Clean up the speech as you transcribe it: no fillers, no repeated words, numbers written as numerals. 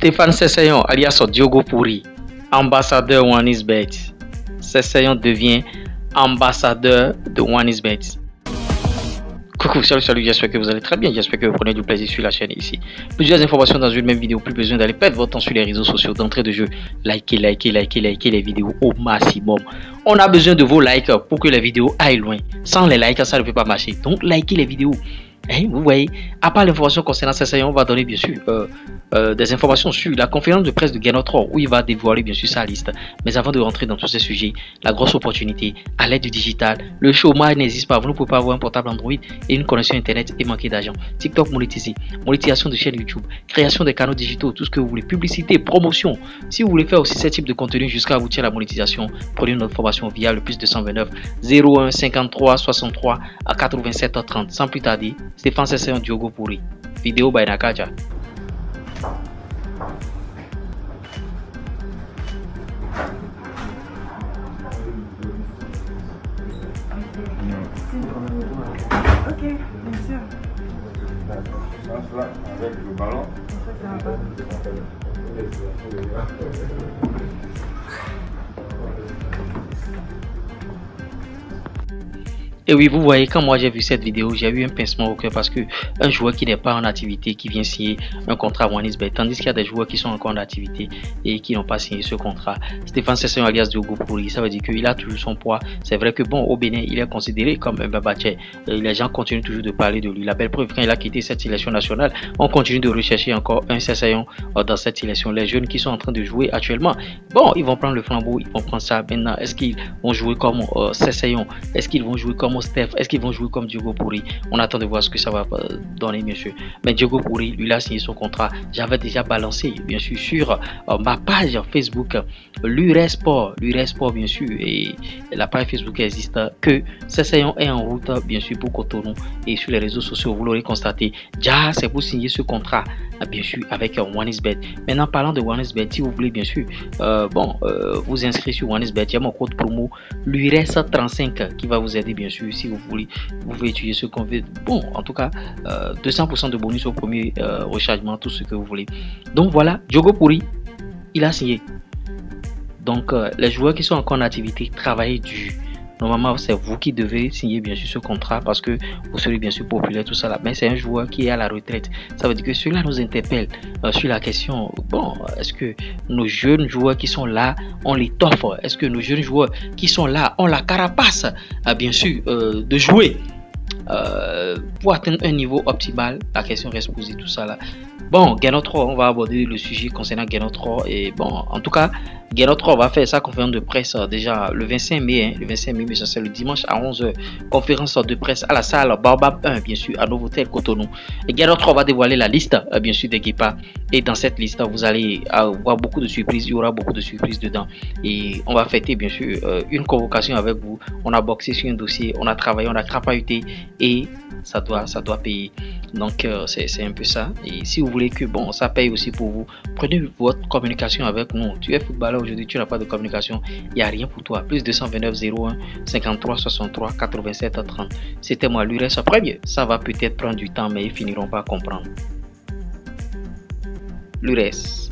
Stéphane Sessayon, alias Diogo Pourri, ambassadeur OneXBet. Sessayon devient ambassadeur de OneXBet. Coucou, salut, j'espère que vous allez très bien, j'espère que vous prenez du plaisir sur la chaîne ici. Plusieurs informations dans une même vidéo, plus besoin d'aller perdre votre temps sur les réseaux sociaux, d'entrée de jeu. Likez les vidéos au maximum. On a besoin de vos likes pour que les vidéos aillent loin. Sans les likes, ça ne peut pas marcher. Donc, likez les vidéos. Vous voyez, à part l'information concernant Sessayon, on va donner bien sûr des informations sur la conférence de presse de Genotro où il va dévoiler bien sûr sa liste. Mais avant de rentrer dans tous ces sujets, la grosse opportunité à l'aide du digital, le chômage n'existe pas. Vous ne pouvez pas avoir un portable Android et une connexion internet et manquer d'argent. TikTok monétisé, monétisation de chaîne YouTube, création des canaux digitaux, tout ce que vous voulez, publicité, promotion. Si vous voulez faire aussi ce type de contenu jusqu'à aboutir à la monétisation, prenez notre formation via le +229 01 53 63 à 87 30. Sans plus tarder, Stéphane Sessayon, Diogo Pourri. Vidéo by Nakaja. Ok, bien sûr. Avec le ballon. Et oui, vous voyez, quand moi j'ai vu cette vidéo, j'ai eu un pincement au cœur parce que un joueur qui n'est pas en activité, qui vient signer un contrat à OneXBet, tandis qu'il y a des joueurs qui sont encore en activité et qui n'ont pas signé ce contrat. Stéphane Sessayon alias Diogo Pourri, ça veut dire qu'il a toujours son poids. C'est vrai que bon, au Bénin, il est considéré comme un babatché. Les gens continuent toujours de parler de lui. La belle preuve, quand il a quitté cette sélection nationale, on continue de rechercher encore un Sessayon dans cette sélection. Les jeunes qui sont en train de jouer actuellement, bon, ils vont prendre le flambeau, ils vont prendre ça maintenant. Est-ce qu'ils vont jouer comme Sessayon? Est-ce qu'ils vont jouer comme Steph? Est-ce qu'ils vont jouer comme Diogo Pourri? On attend de voir ce que ça va donner, bien sûr. Mais Diogo Pourri, lui, il a signé son contrat. J'avais déjà balancé, bien sûr, sur ma page Facebook, l'Uresport, bien sûr, et la page Facebook existe, que Sessayon est en route, bien sûr, pour Cotonou. Et sur les réseaux sociaux, vous l'aurez constaté, déjà, c'est pour signer ce contrat, bien sûr, avec OneXBet. Maintenant, parlant de OneXBet, si vous voulez, bien sûr, vous inscrire sur OneXBet, il y a mon code promo, l'URES35, qui va vous aider, bien sûr, si vous voulez, vous pouvez utiliser ce qu'on veut. Bon, en tout cas, 200% de bonus au premier rechargement, tout ce que vous voulez. Donc voilà, Diogo Pourri, il a signé. Donc les joueurs qui sont encore en activité, travaillez dur. Normalement, c'est vous qui devez signer bien sûr ce contrat parce que vous serez bien sûr populaire, tout ça là. Mais c'est un joueur qui est à la retraite. Ça veut dire que cela nous interpelle sur la question, bon, est-ce que nos jeunes joueurs qui sont là, on les toffe? Est-ce que nos jeunes joueurs qui sont là, ont la carapace, bien sûr, de jouer pour atteindre un niveau optimal? La question reste posée, tout ça là. Bon, Genotro, on va aborder le sujet concernant Genotro. Et bon, en tout cas, Genotro va faire sa conférence de presse déjà le 25 mai. Le 25 mai, mais ça c'est le dimanche à 11 h. Conférence de presse à la salle Baobab 1, bien sûr, à Novotel Cotonou. Et Genotro va dévoiler la liste, bien sûr, des Guépas. Et dans cette liste, vous allez avoir beaucoup de surprises. Il y aura beaucoup de surprises dedans. Et on va fêter, bien sûr, une convocation avec vous. On a boxé sur un dossier, on a travaillé, on a crapahuté. Et ça doit payer. Donc c'est un peu ça. Et si vous voulez que bon ça paye aussi pour vous, prenez votre communication avec nous. Tu es footballeur aujourd'hui, tu n'as pas de communication, il n'y a rien pour toi. +229 01 53 63 87 30. C'était moi, l'URES premier. Ça va peut-être prendre du temps, mais ils finiront par comprendre. L'URES.